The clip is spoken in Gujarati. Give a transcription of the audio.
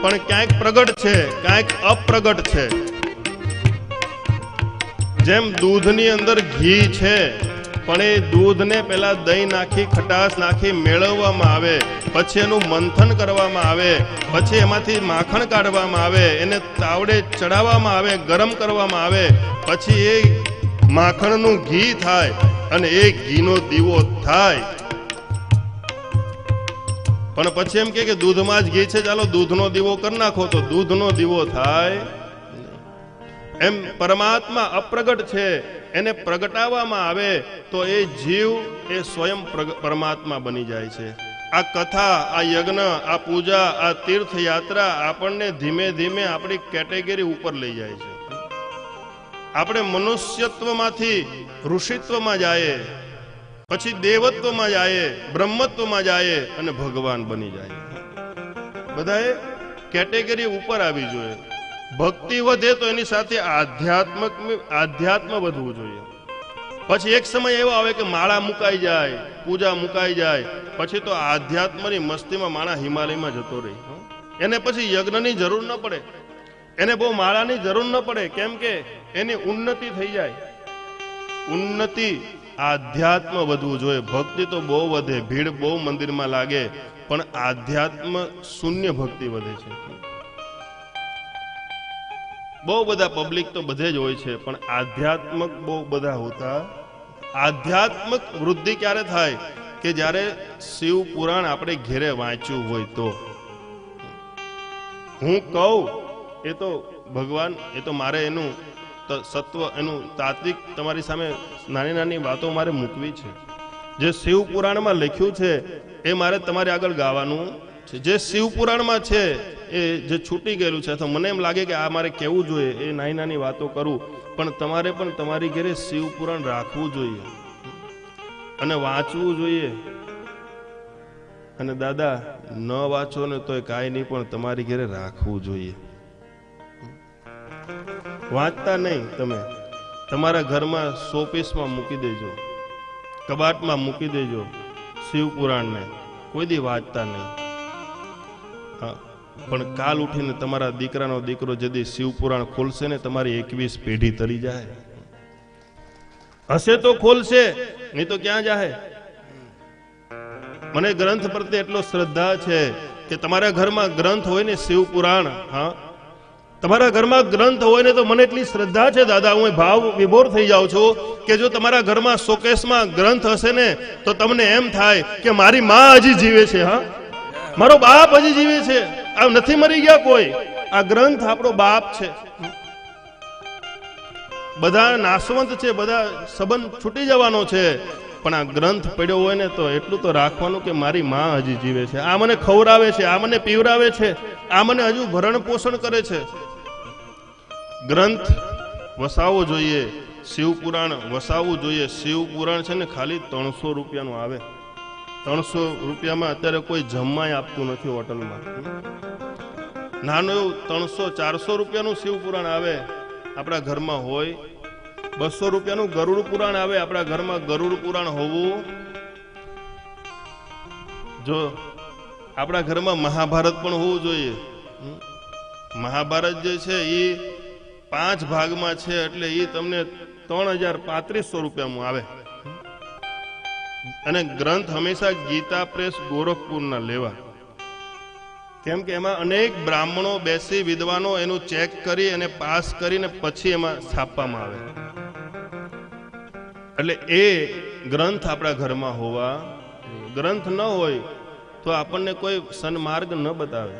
પણ ક્યાંક પ્રગટ છે, ક્યાંક અપ્રગટ છે. જેમ દૂધની અંદર ઘી છે, પણ એ દૂધને પહેલા દહીં નાખી ખટાશ નાખી મેળવવામાં આવે, પછી એનું મંથન કરવામાં આવે, પછી એમાંથી માખણ કાઢવામાં આવે, એને તાવડે ચડાવવામાં આવે, ગરમ કરવામાં આવે, પછી એ માખણનું ઘી થાય અને એ ઘીનો દીવો થાય. પણ પછી એમ કે દૂધમાં જ ઘી છે, ચાલો દૂધનો દીવો કરી નાખો, તો દૂધનો દીવો થાય. એમ પરમાત્મા અપ્રગટ છે, એને પ્રગટાવવામાં આવે તો એ જીવ એ સ્વયં પરમાત્મા બની જાય છે. આ કથા, આ યજ્ઞ, આ પૂજા, આ તીર્થયાત્રા આપણને ધીમે ધીમે આપણી કેટેગરી ઉપર લઈ જાય છે. આપણે મનુષ્યત્વમાંથી ઋષિત્વમાં જાય, પછી દેવત્વમાં જાય, બ્રહ્મત્વમાં જાય અને ભગવાન બની જાય. બધાએ કેટેગરી ઉપર આવી જોઈએ. ભક્તિ વધે તો એની સાથે આધ્યાત્મ વધવું જોઈએ. પછી એક સમય એવો આવે કે માળા મુકાઈ જાય, પૂજા મુકાઈ જાય, પછી તો આધ્યાત્મની મસ્તીમાં માણસ હિમાલયમાં જતો રહી. એને પછી યજ્ઞની જરૂર ન પડે, એને બહુ માળાની જરૂર ન પડે. કેમ કે એની ઉન્નતિ થઈ જાય. ઉન્નતિ આધ્યાત્મ વધવું જોઈએ. ભક્તિ તો બહુ વધે, ભીડ બહુ મંદિરમાં લાગે, પણ આધ્યાત્મ શૂન્ય ભક્તિ વધે છે. બહુ બધા પબ્લિક તો બધે જ હોય છે, પણ આધ્યાત્મક બહુ બધા હોતા. આધ્યાત્મક વૃદ્ધિ ક્યારે થાય કે જ્યારે શિવ પુરાણ આપણે ઘેરે વાંચ્યું હોય તો. હું કહું એ તો ભગવાન, એ તો મારે એનું સત્વ, એનું તાત્વિક તમારી સામે નાની નાની વાતો મારે મૂકવી છે. જે શિવ પુરાણમાં લખ્યું છે એ મારે તમારી આગળ ગાવાનું છે. જે શિવ પુરાણમાં છે એ જે છૂટી ગયેલું છે, તો મને એમ લાગે કે આ મારે કહેવું જોઈએ, એ નાની નાની વાતો કરું. પણ તમારે પણ તમારી ઘરે શિવ પુરાણ રાખવું જોઈએ અને વાંચવું જોઈએ. અને દાદા ન વાંચો ને તોય કાંઈ નહીં, પણ તમારી ઘરે રાખવું જોઈએ. વાંચતા નહીં, તમે તમારા ઘરમાં શોપીસમાં મૂકી દેજો, કબાટમાં મૂકી દેજો શિવ પુરાણને, કોઈ દી વાંચતા નહીં. પણ કાલ ઉઠીને તમારા દીકરાનો દીકરો જદી શિવ પુરાણ ખોલશે ને, તમારી 21 પેઢી તરી જાય. હશે તો ખોલશે, નહીં તો ક્યાં જાય. મને ગ્રંથ પ્રત્યે એટલો શ્રદ્ધા છે કે તમારા ઘરમાં ગ્રંથ હોય ને શિવ પુરાણ, હા, તમારા ઘરમાં ગ્રંથ હોય ને, તો મને એટલી શ્રદ્ધા છે દાદા, હું ભાવ વિભોર થઈ જાઉં છું કે જો તમારા ઘરમાં શોકેસમાં ગ્રંથ હશે ને, તો તમને એમ થાય કે મારી માં હજી જીવે છે, હા, મારો બાપ હજી જીવે છે, આ નથી મરી ગયા કોઈ. આ ગ્રંથ આપણો બાપ છે. બધા નાશવંત છે, બધા સંબંધ છૂટી જવાનો છે, પણ આ ગ્રંથ પડ્યો હોય ને તો એટલું તો રાખવાનું કે મારી માં હજી જીવે છે, આ મને ખવડાવે છે, આ મને પીવડાવે છે, આ મને હજુ ભરણ પોષણ કરે છે. ગ્રંથ વસાવવો જોઈએ, શિવ પુરાણ વસાવવું જોઈએ. શિવ પુરાણ છે ને ખાલી 300 રૂપિયાનું આવે. 300 રૂપિયામાં અત્યારે કોઈ જમવાય આપતું નથી હોટલમાં. નાનું એવું 300-400 રૂપિયાનું શિવ પુરાણ આવે, આપણા ઘરમાં હોય. 200 રૂપિયાનું ગરુડ પુરાણ આવે, આપણા ઘરમાં ગરુડ પુરાણ હોવું. જો આપણા ઘરમાં મહાભારત પણ હોવું જોઈએ. મહાભારત જે છે એ 5 ભાગમાં છે, એટલે એ તમને 3300 રૂપિયામાં આવે. અને ગ્રંથ હંમેશા ગીતા પ્રેસ ગોરખપુરના લેવા. કેમ કે એમાં અનેક બ્રાહ્મણો બેસી, વિદ્વાનો એનું ચેક કરી અને પાસ કરીને પછી એમાં છાપવામાં આવે. એટલે એ ગ્રંથ આપણા ઘરમાં હોવા. ગ્રંથ ન હોય તો આપણને કોઈ સન્માર્ગ ન બતાવે.